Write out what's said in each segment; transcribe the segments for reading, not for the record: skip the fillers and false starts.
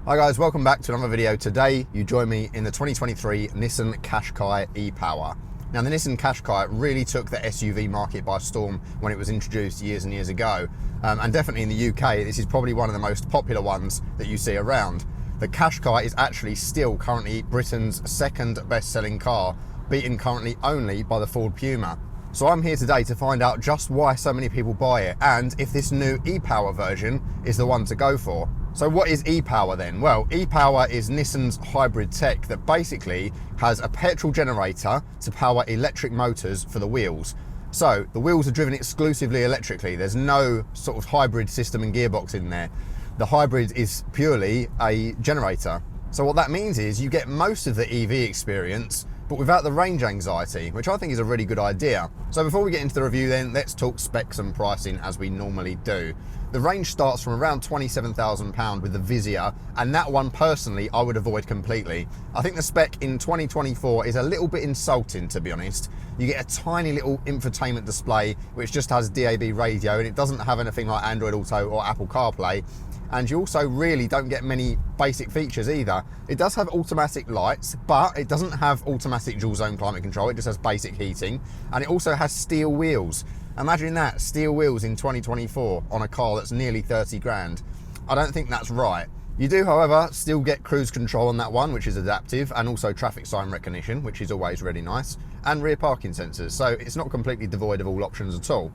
Hi guys, welcome back to another video. Today you join me in the 2023 Nissan Qashqai e-Power. Now the Nissan Qashqai really took the SUV market by storm when it was introduced years and years ago, and definitely in the UK this is probably one of the most popular ones that you see around. The Qashqai is actually still currently Britain's second best-selling car, beaten currently only by the Ford Puma. So I'm here today to find out just why so many people buy it and if this new e-Power version is the one to go for. So what is e-Power then? Well, e-Power is Nissan's hybrid tech that basically has a petrol generator to power electric motors for the wheels. So the wheels are driven exclusively electrically. There's no sort of hybrid system and gearbox in there. The hybrid is purely a generator. So what that means is you get most of the EV experience, but without the range anxiety, which I think is a really good idea. So before we get into the review then, let's talk specs and pricing as we normally do. The range starts from around £27,000 with the Vizia, and that one personally I would avoid completely. I think the spec in 2024 is a little bit insulting, to be honest. You get a tiny little infotainment display which just has DAB radio, and it doesn't have anything like Android Auto or Apple CarPlay. And you also really don't get many basic features either. It does have automatic lights, but it doesn't have automatic dual zone climate control. It just has basic heating, and it also has steel wheels. Imagine that, steel wheels in 2024 on a car that's nearly 30 grand. I don't think that's right. You do, however, still get cruise control on that one, which is adaptive, and also traffic sign recognition, which is always really nice, and rear parking sensors, so it's not completely devoid of all options at all.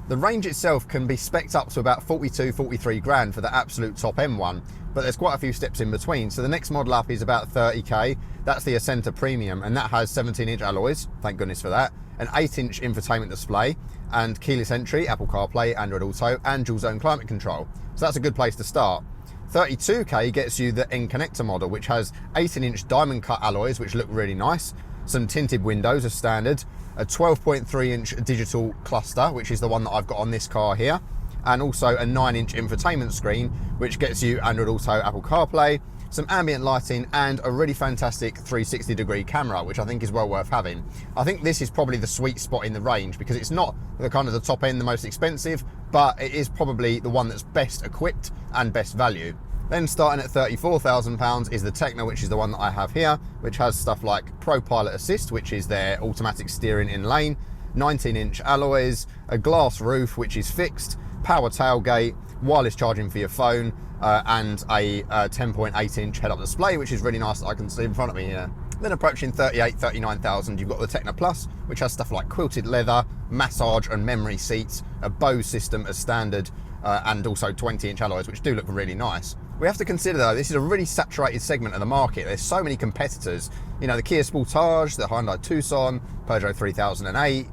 The range itself can be spec'd up to about 43 grand for the absolute top end one, but there's quite a few steps in between. So the next model up is about 30k. That's the Ascenta Premium, and that has 17-inch alloys, thank goodness for that, an 8-inch infotainment display, and keyless entry, Apple CarPlay, Android Auto, and dual zone climate control. So that's a good place to start. 32k gets you the N-Connector model, which has 18-inch diamond cut alloys, which look really nice, some tinted windows as standard, a 12.3-inch digital cluster, which is the one that I've got on this car here, and also a 9-inch infotainment screen, which gets you Android Auto, Apple CarPlay, some ambient lighting, and a really fantastic 360-degree camera, which I think is well worth having. I think this is probably the sweet spot in the range because it's not the kind of the top end, the most expensive, but it is probably the one that's best equipped and best value. Then starting at £34,000 is the Tecna, which is the one that I have here, which has stuff like Pro Pilot Assist, which is their automatic steering in lane, 19-inch alloys, a glass roof which is fixed, power tailgate, wireless charging for your phone, and a 10.8-inch head-up display, which is really nice that I can see in front of me here. Then approaching 39,000, you've got the Tecna Plus, which has stuff like quilted leather, massage and memory seats, a Bose system as standard, and also 20-inch alloys, which do look really nice. We have to consider though, this is a really saturated segment of the market. There's so many competitors. You know, the Kia Sportage, the Hyundai Tucson, Peugeot 3008,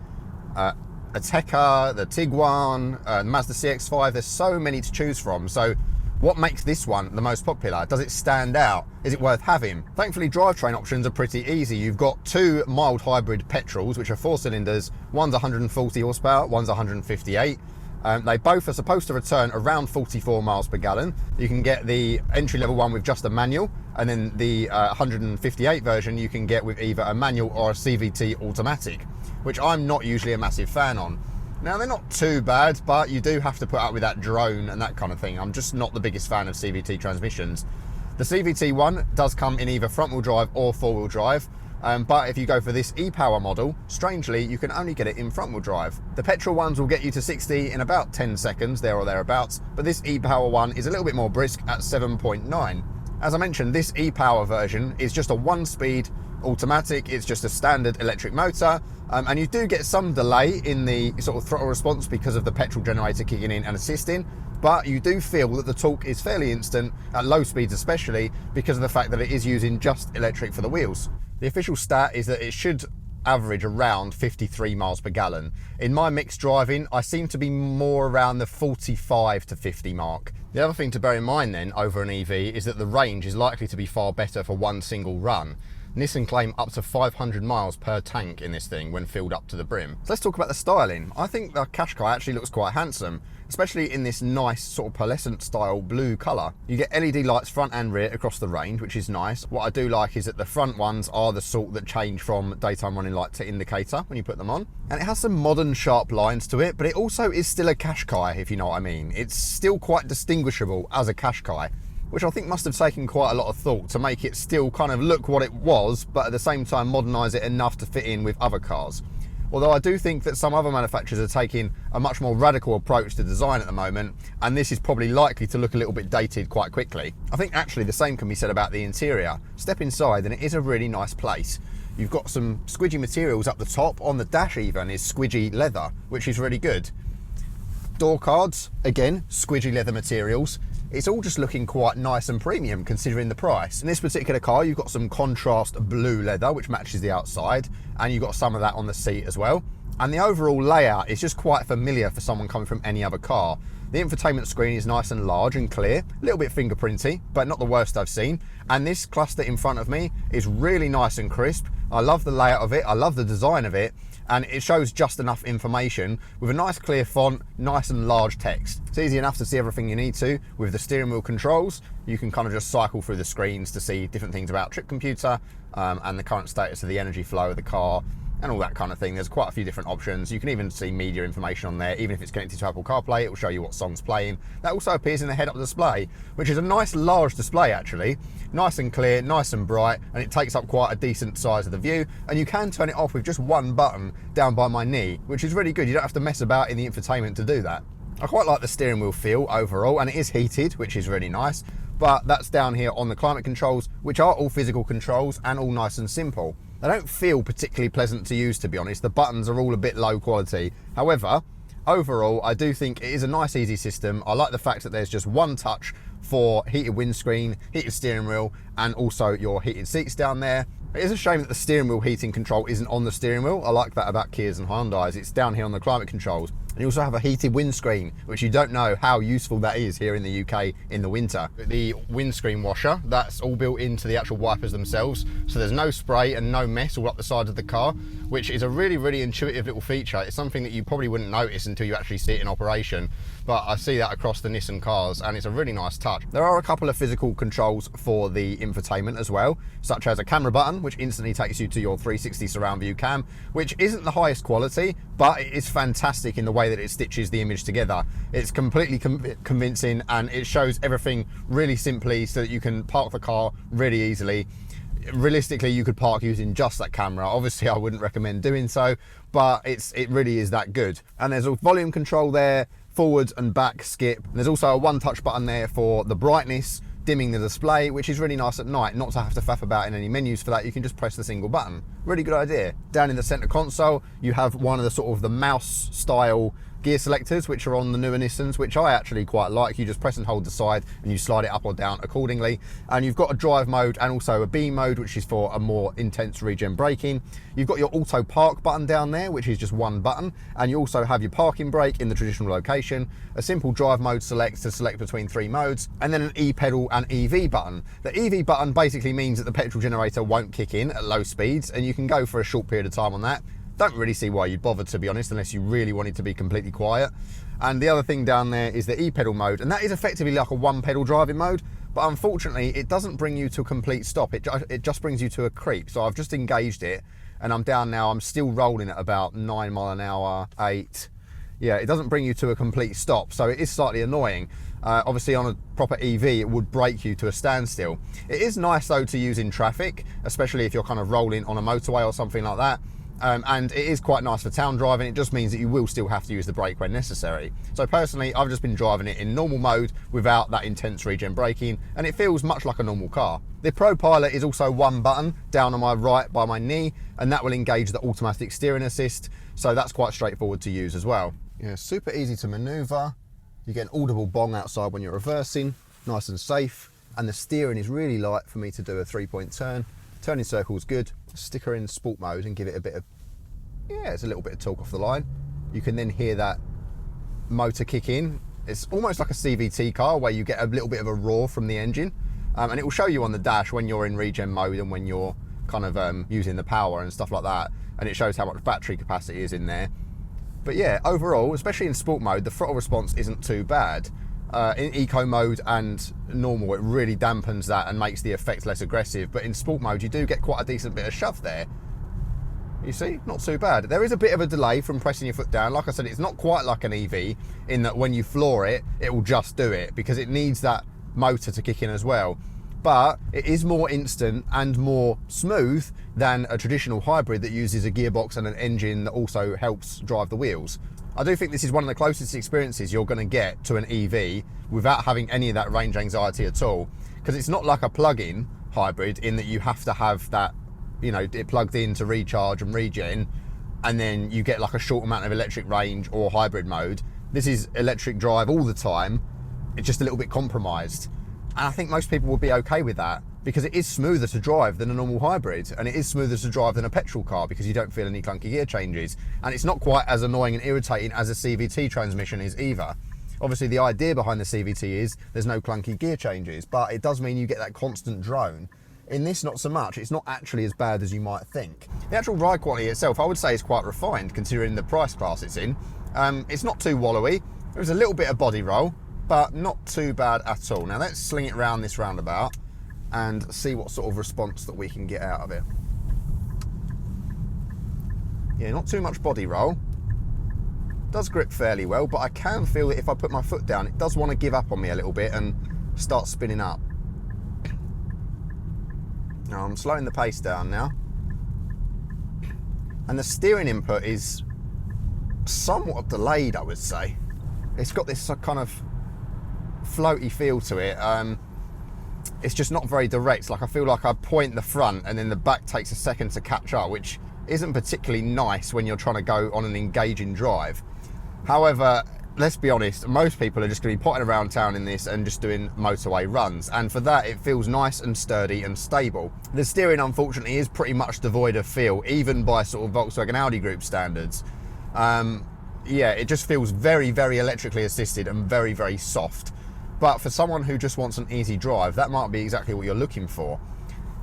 Ateca, the Tiguan, Mazda CX-5. There's so many to choose from. So what makes this one the most popular? Does it stand out? Is it worth having? Thankfully, drivetrain options are pretty easy. You've got two mild hybrid petrols, which are 4 cylinders. One's 140 horsepower, one's 158. They both are supposed to return around 44 miles per gallon. You can get the entry-level one with just a manual, and then the 158 version you can get with either a manual or a CVT automatic, which I'm not usually a massive fan on. Now, they're not too bad, but you do have to put up with that drone and that kind of thing. I'm just not the biggest fan of CVT transmissions. The CVT one does come in either front-wheel drive or four-wheel drive. But if you go for this e-Power model, strangely, you can only get it in front-wheel drive. The petrol ones will get you to 60 in about 10 seconds, there or thereabouts, but this e-Power one is a little bit more brisk at 7.9. As I mentioned, this e-Power version is just a 1-speed automatic. It's just a standard electric motor, and you do get some delay in the sort of throttle response because of the petrol generator kicking in and assisting, but you do feel that the torque is fairly instant, at low speeds especially, because of the fact that it is using just electric for the wheels. The official stat is that it should average around 53 miles per gallon. In my mixed driving, I seem to be more around the 45 to 50 mark. The other thing to bear in mind then over an EV is that the range is likely to be far better for one single run. Nissan claim up to 500 miles per tank in this thing when filled up to the brim. So let's talk about the styling. I think the Qashqai actually looks quite handsome, especially in this nice sort of pearlescent style blue colour. You get LED lights front and rear across the range, which is nice. What I do like is that the front ones are the sort that change from daytime running light to indicator when you put them on. And it has some modern sharp lines to it, but it also is still a Qashqai, if you know what I mean. It's still quite distinguishable as a Qashqai. which I think must have taken quite a lot of thought to make it still kind of look what it was, but at the same time modernise it enough to fit in with other cars. Although I do think that some other manufacturers are taking a much more radical approach to design at the moment, and this is probably likely to look a little bit dated quite quickly. I think actually the same can be said about the interior. Step inside and it is a really nice place. You've got some squidgy materials up the top. On the dash even is squidgy leather, which is really good. Door cards, again, squidgy leather materials. It's all just looking quite nice and premium considering the price. In this particular car, you've got some contrast blue leather, which matches the outside, and you've got some of that on the seat as well. And the overall layout is just quite familiar for someone coming from any other car. The infotainment screen is nice and large and clear, a little bit fingerprinty, but not the worst I've seen. And this cluster in front of me is really nice and crisp. I love the layout of it, I love the design of it, and it shows just enough information with a nice clear font, nice and large text. It's easy enough to see everything you need to. With the steering wheel controls, you can kind of just cycle through the screens to see different things about trip computer and the current status of the energy flow of the car and all that kind of thing. There's quite a few different options. You can even see media information on there. Even if it's connected to Apple CarPlay, it will show you what song's playing. That also appears in the head-up display, which is a nice large display actually. Nice and clear, nice and bright, and it takes up quite a decent size of the view. And you can turn it off with just one button down by my knee, which is really good. You don't have to mess about in the infotainment to do that. I quite like the steering wheel feel overall, and it is heated, which is really nice. But that's down here on the climate controls, which are all physical controls and all nice and simple. They don't feel particularly pleasant to use, to be honest. The buttons are all a bit low quality. However, overall, I do think it is a nice, easy system. I like the fact that there's just one touch for heated windscreen, heated steering wheel, and also your heated seats down there. It is a shame that the steering wheel heating control isn't on the steering wheel. I like that about Kias and Hyundais. It's down here on the climate controls. And you also have a heated windscreen, which you don't know how useful that is here in the UK in the winter. The windscreen washer, that's all built into the actual wipers themselves. So there's no spray and no mess all up the side of the car, which is a really, really intuitive little feature. It's something that you probably wouldn't notice until you actually see it in operation. But I see that across the Nissan cars, and it's a really nice touch. There are a couple of physical controls for the infotainment as well, such as a camera button, which instantly takes you to your 360 surround view cam, which isn't the highest quality, but it is fantastic in the way that it stitches the image together. It's completely convincing, and it shows everything really simply so that you can park the car really easily. Realistically, you could park using just that camera. Obviously, I wouldn't recommend doing so, but it really is that good. And there's a volume control there, forward and back skip. And there's also a one-touch button there for the brightness, dimming the display, which is really nice at night, not to have to faff about in any menus for that. You can just press the single button. Really good idea. Down in the center console, you have one of the sort of the mouse style gear selectors, which are on the newer Nissans, which I actually quite like. You just press and hold the side and you slide it up or down accordingly. And you've got a drive mode and also a B mode, which is for a more intense regen braking. You've got your auto park button down there, which is just one button. And you also have your parking brake in the traditional location, a simple drive mode select to select between 3 modes, and then an E-pedal and EV button. The EV button basically means that the petrol generator won't kick in at low speeds, and you can go for a short period of time on that. Don't really see why you'd bother, to be honest, unless you really wanted to be completely quiet. And the other thing down there is the E-pedal mode, and that is effectively like a one-pedal driving mode, but unfortunately it doesn't bring you to a complete stop. It just brings you to a creep. So I've just engaged it and I'm down now. I'm still rolling at about 9 mile an hour, 8. Yeah, it doesn't bring you to a complete stop, so it is slightly annoying. Obviously on a proper EV it would brake you to a standstill. It is nice though to use in traffic, especially if you're kind of rolling on a motorway or something like that. And it is quite nice for town driving. It just means that you will still have to use the brake when necessary. So personally, I've just been driving it in normal mode without that intense regen braking, and it feels much like a normal car. The Pro Pilot is also one button down on my right by my knee, and that will engage the automatic steering assist. So that's quite straightforward to use as well. Yeah, super easy to maneuver. You get an audible bong outside when you're reversing, nice and safe. And the steering is really light for me to do a 3-point turn. Turning circle's good. Stick her in sport mode and give it a bit of, yeah, it's a little bit of torque off the line. You can then hear that motor kick in. It's almost like a CVT car where you get a little bit of a roar from the engine. And it will show you on the dash when you're in regen mode and when you're kind of using the power and stuff like that. And it shows how much battery capacity is in there. But yeah, overall, especially in sport mode, the throttle response isn't too bad. In eco mode and normal, it really dampens that and makes the effect less aggressive. But in sport mode, you do get quite a decent bit of shove there. You see, not too bad. There is a bit of a delay from pressing your foot down. Like I said, it's not quite like an EV in that when you floor it, it will just do it because it needs that motor to kick in as well. But it is more instant and more smooth than a traditional hybrid that uses a gearbox and an engine that also helps drive the wheels. I do think this is one of the closest experiences you're going to get to an EV without having any of that range anxiety at all, because it's not like a plug-in hybrid in that you have to have that, you know, it plugged in to recharge and regen, and then you get like a short amount of electric range or hybrid mode. This is electric drive all the time. It's just a little bit compromised. And I think most people would be okay with that because it is smoother to drive than a normal hybrid, and it is smoother to drive than a petrol car because you don't feel any clunky gear changes. And it's not quite as annoying and irritating as a CVT transmission is either. Obviously the idea behind the CVT is there's no clunky gear changes, but it does mean you get that constant drone. In this, not so much. It's not actually as bad as you might think. The actual ride quality itself, I would say, is quite refined considering the price class it's in. It's not too wallowy. There's a little bit of body roll, but not too bad at all. Now let's sling it around this roundabout and see what sort of response that we can get out of it. Yeah, not too much body roll. Does grip fairly well, but I can feel that if I put my foot down, it does want to give up on me a little bit and start spinning up. Now I'm slowing the pace down now. And the steering input is somewhat delayed, I would say. It's got this kind of floaty feel to it. It's just not very direct. Like I feel like I point the front and then the back takes a second to catch up, which isn't particularly nice when you're trying to go on an engaging drive. However, let's be honest, most people are just going to be potting around town in this and just doing motorway runs, and for that it feels nice and sturdy and stable. The steering, unfortunately, is pretty much devoid of feel, even by sort of Volkswagen Audi group standards. Yeah, it just feels very, very electrically assisted and very, very soft. But for someone who just wants an easy drive, that might be exactly what you're looking for.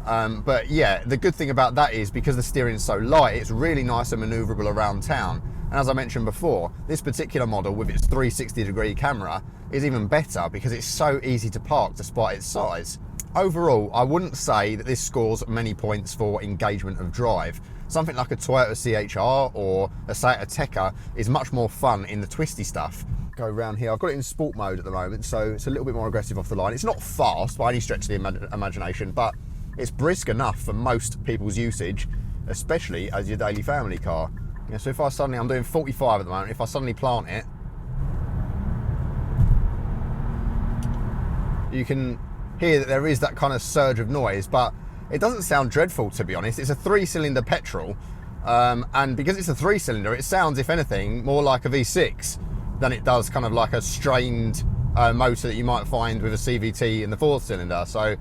But yeah, the good thing about that is because the steering is so light, it's really nice and maneuverable around town. And as I mentioned before, this particular model with its 360-degree camera is even better because it's so easy to park despite its size. Overall, I wouldn't say that this scores many points for engagement of drive. Something like a Toyota CHR or a Seat Ateca is much more fun in the twisty stuff. Go around here. I've got it in sport mode at the moment, so it's a little bit more aggressive off the line. It's not fast by any stretch of the imagination, but it's brisk enough for most people's usage, especially as your daily family car. Yeah, so if I suddenly, I'm doing 45 at the moment, if I suddenly plant it, you can hear that there is that kind of surge of noise, but it doesn't sound dreadful, to be honest. It's a 3-cylinder petrol, and because it's a 3-cylinder, it sounds, if anything, more like a V6 than it does kind of like a strained motor that you might find with a CVT in the 4th cylinder. So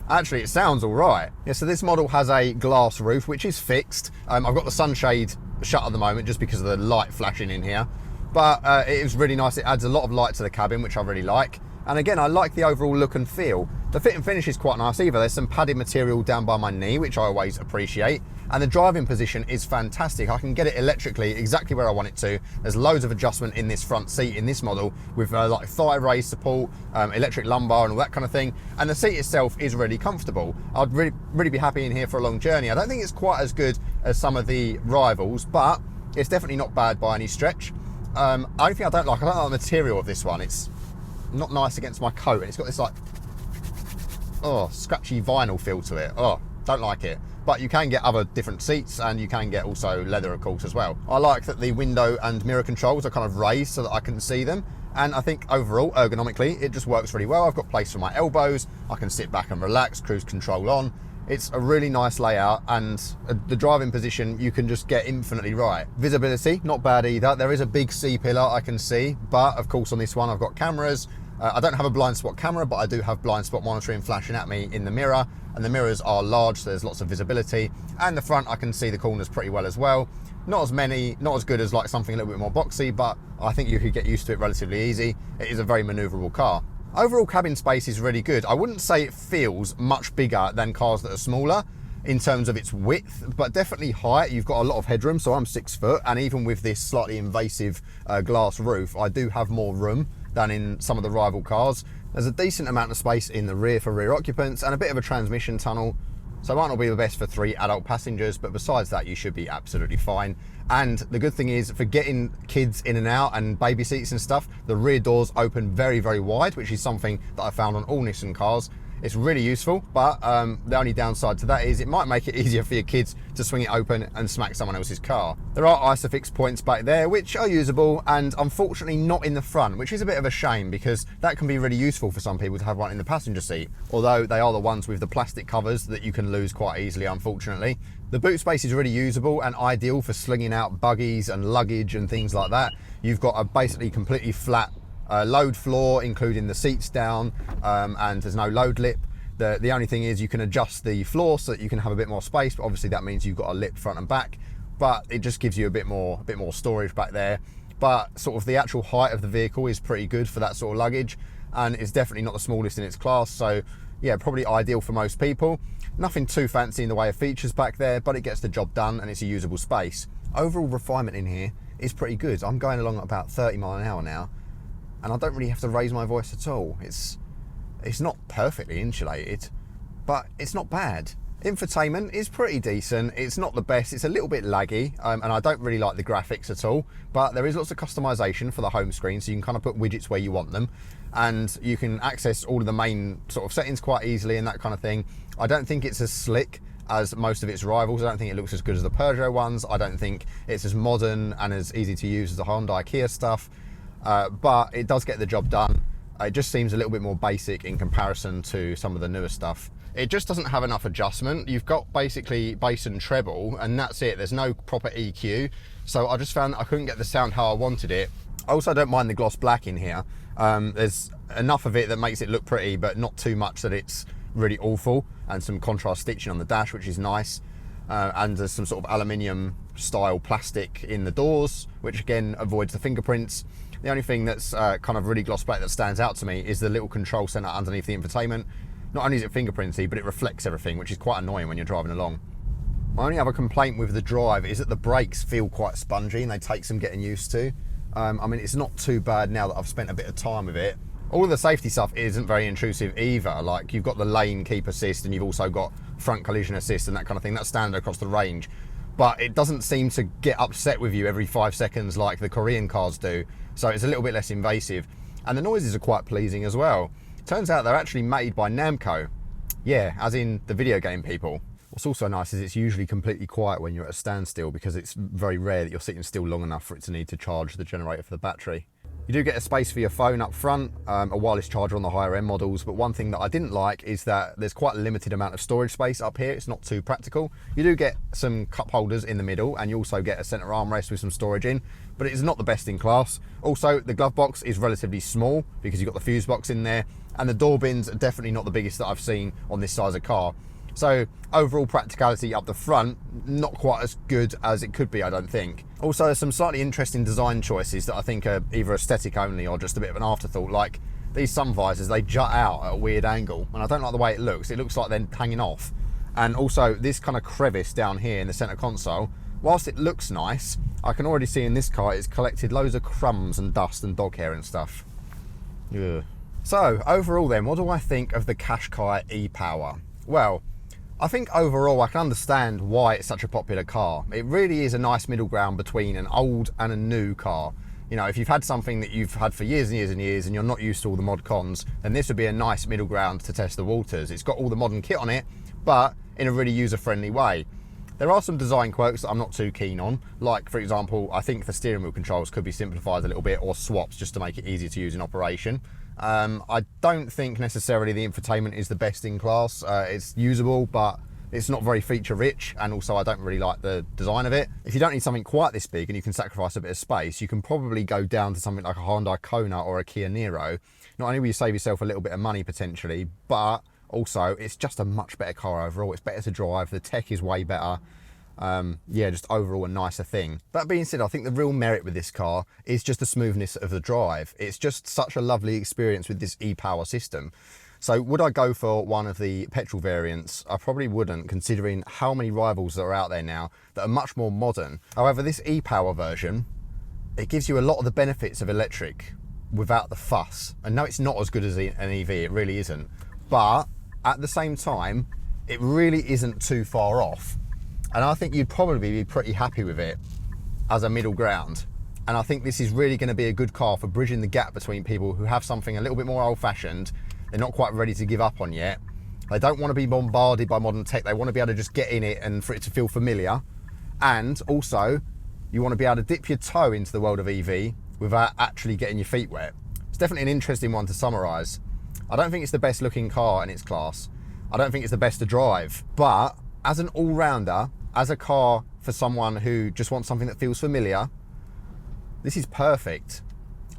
actually it sounds all right. Yeah, so this model has a glass roof, which is fixed. I've got the sunshade shut at the moment just because of the light flashing in here, but it is really nice. It adds a lot of light to the cabin, which I really like. And again, I like the overall look and feel. The fit and finish is quite nice either. There's some padded material down by my knee, which I always appreciate. And the driving position is fantastic. I can get it electrically exactly where I want it to. There's loads of adjustment in this front seat in this model with like thigh raise support, electric lumbar and all that kind of thing. And the seat itself is really comfortable. I'd really be happy in here for a long journey. I don't think it's quite as good as some of the rivals, but it's definitely not bad by any stretch. Only thing I don't like the material of this one. It's not nice against my coat, and it's got this like, scratchy vinyl feel to it. Don't like it. But you can get other different seats, and you can get also leather, of course, as well. I like that the window and mirror controls are kind of raised so that I can see them. And I think overall, ergonomically, it just works really well. I've got place for my elbows. I can sit back and relax, cruise control on. It's a really nice layout, and the driving position you can just get infinitely right. Visibility, not bad either. There is a big C-pillar I can see, but of course on this one I've got cameras. I don't have a blind spot camera, but I do have blind spot monitoring flashing at me in the mirror, and the mirrors are large, so there's lots of visibility. And the front, I can see the corners pretty well as well. Not as many, not as good as like something a little bit more boxy, but I think you could get used to it relatively easy. It is a very maneuverable car. Overall cabin space is really good. I wouldn't say it feels much bigger than cars that are smaller in terms of its width, but definitely height. You've got a lot of headroom, so I'm 6 foot, and even with this slightly invasive glass roof, I do have more room than in some of the rival cars. There's a decent amount of space in the rear for rear occupants, and a bit of a transmission tunnel So it might not be the best for 3 adult passengers, but besides that, you should be absolutely fine. And the good thing is, for getting kids in and out and baby seats and stuff, the rear doors open very, very wide, which is something that I found on all Nissan cars. It's really useful, but the only downside to that is it might make it easier for your kids to swing it open and smack someone else's car. There are ISOFIX points back there which are usable, and unfortunately not in the front, which is a bit of a shame because that can be really useful for some people to have one in the passenger seat, although they are the ones with the plastic covers that you can lose quite easily, unfortunately. The boot space is really usable and ideal for slinging out buggies and luggage and things like that. You've got a basically completely flat load floor, including the seats down, and there's no load lip. The only thing is you can adjust the floor so that you can have a bit more space, but obviously that means you've got a lip front and back, but it just gives you a bit more storage back there. But sort of the actual height of the vehicle is pretty good for that sort of luggage, and it's definitely not the smallest in its class, so yeah, probably ideal for most people. Nothing too fancy in the way of features back there, but it gets the job done and it's a usable space. Overall refinement in here is pretty good. I'm going along at about 30 miles an hour now, and I don't really have to raise my voice at all. It's not perfectly insulated, but it's not bad. Infotainment is pretty decent. It's not the best. It's a little bit laggy, and I don't really like the graphics at all, but there is lots of customization for the home screen, so you can kind of put widgets where you want them, and you can access all of the main sort of settings quite easily and that kind of thing. I don't think it's as slick as most of its rivals. I don't think it looks as good as the Peugeot ones. I don't think it's as modern and as easy to use as the Hyundai Kia stuff, but it does get the job done. It just seems a little bit more basic in comparison to some of the newer stuff. It just doesn't have enough adjustment. You've got basically bass and treble, and that's it. There's no proper EQ. So I just found that I couldn't get the sound how I wanted it. I also don't mind the gloss black in here. There's enough of it that makes it look pretty, but not too much that it's really awful, and some contrast stitching on the dash, which is nice. And there's some sort of aluminium style plastic in the doors, which again avoids the fingerprints. The only thing that's kind of really gloss black that stands out to me is the little control center underneath the infotainment. Not only is it fingerprinty, but it reflects everything, which is quite annoying when you're driving along. My only other complaint with the drive is that the brakes feel quite spongy and they take some getting used to. I mean, it's not too bad now that I've spent a bit of time with it. All of the safety stuff isn't very intrusive either. Like, you've got the lane keep assist, and you've also got front collision assist and that kind of thing. That's standard across the range. But it doesn't seem to get upset with you every 5 seconds like the Korean cars do. So it's a little bit less invasive. And the noises are quite pleasing as well. Turns out they're actually made by Namco. Yeah, as in the video game people. What's also nice is it's usually completely quiet when you're at a standstill, because it's very rare that you're sitting still long enough for it to need to charge the generator for the battery. You do get a space for your phone up front, a wireless charger on the higher end models, but one thing that I didn't like is that there's quite a limited amount of storage space up here. It's not too practical. You do get some cup holders in the middle, and you also get a center armrest with some storage in, but it's not the best in class. Also, the glove box is relatively small because you've got the fuse box in there, and the door bins are definitely not the biggest that I've seen on this size of car. So overall practicality up the front, not quite as good as it could be, I don't think. Also, there's some slightly interesting design choices that I think are either aesthetic only or just a bit of an afterthought. Like these sun visors, they jut out at a weird angle, and I don't like the way it looks. It looks like they're hanging off. And also this kind of crevice down here in the center console, whilst it looks nice, I can already see in this car it's collected loads of crumbs and dust and dog hair and stuff. Ugh. So overall then, what do I think of the Qashqai e-Power? Well, I think overall I can understand why it's such a popular car. It really is a nice middle ground between an old and a new car. You know, if you've had something that you've had for years and years and years and you're not used to all the mod cons, then this would be a nice middle ground to test the waters. It's got all the modern kit on it, but in a really user-friendly way. There are some design quirks that I'm not too keen on. Like, for example, I think the steering wheel controls could be simplified a little bit, or swaps just to make it easier to use in operation. I don't think necessarily the infotainment is the best in class. It's usable, but it's not very feature rich, and also I don't really like the design of it. If you don't need something quite this big and you can sacrifice a bit of space, you can probably go down to something like a Hyundai Kona or a Kia Niro. Not only will you save yourself a little bit of money potentially, but also it's just a much better car overall. It's better to drive, the tech is way better. Yeah, just overall a nicer thing. That being said, I think the real merit with this car is just the smoothness of the drive. It's just such a lovely experience with this e-Power system. So would I go for one of the petrol variants? I probably wouldn't, considering how many rivals that are out there now that are much more modern. However, this e-Power version, it gives you a lot of the benefits of electric without the fuss. And no, it's not as good as an EV, it really isn't. But at the same time, it really isn't too far off. And I think you'd probably be pretty happy with it as a middle ground. And I think this is really going to be a good car for bridging the gap between people who have something a little bit more old-fashioned, they're not quite ready to give up on yet. They don't want to be bombarded by modern tech. They want to be able to just get in it and for it to feel familiar. And also, you want to be able to dip your toe into the world of EV without actually getting your feet wet. It's definitely an interesting one to summarise. I don't think it's the best looking car in its class. I don't think it's the best to drive. But as an all-rounder, as a car for someone who just wants something that feels familiar, this is perfect.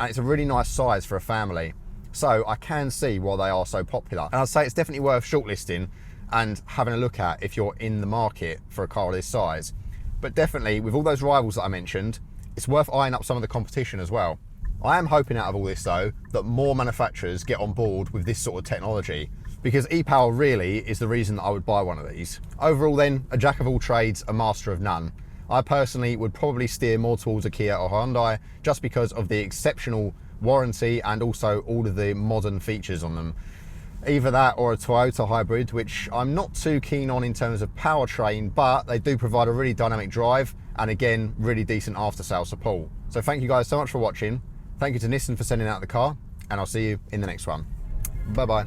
And it's a really nice size for a family. So I can see why they are so popular. And I'd say it's definitely worth shortlisting and having a look at if you're in the market for a car of this size. But definitely, with all those rivals that I mentioned, it's worth eyeing up some of the competition as well. I am hoping out of all this though, that more manufacturers get on board with this sort of technology, because e-Power really is the reason that I would buy one of these. Overall then, a jack of all trades, a master of none. I personally would probably steer more towards a Kia or Hyundai just because of the exceptional warranty and also all of the modern features on them. Either that or a Toyota hybrid, which I'm not too keen on in terms of powertrain, but they do provide a really dynamic drive and again, really decent after-sale support. So thank you guys so much for watching. Thank you to Nissan for sending out the car, and I'll see you in the next one. Bye-bye.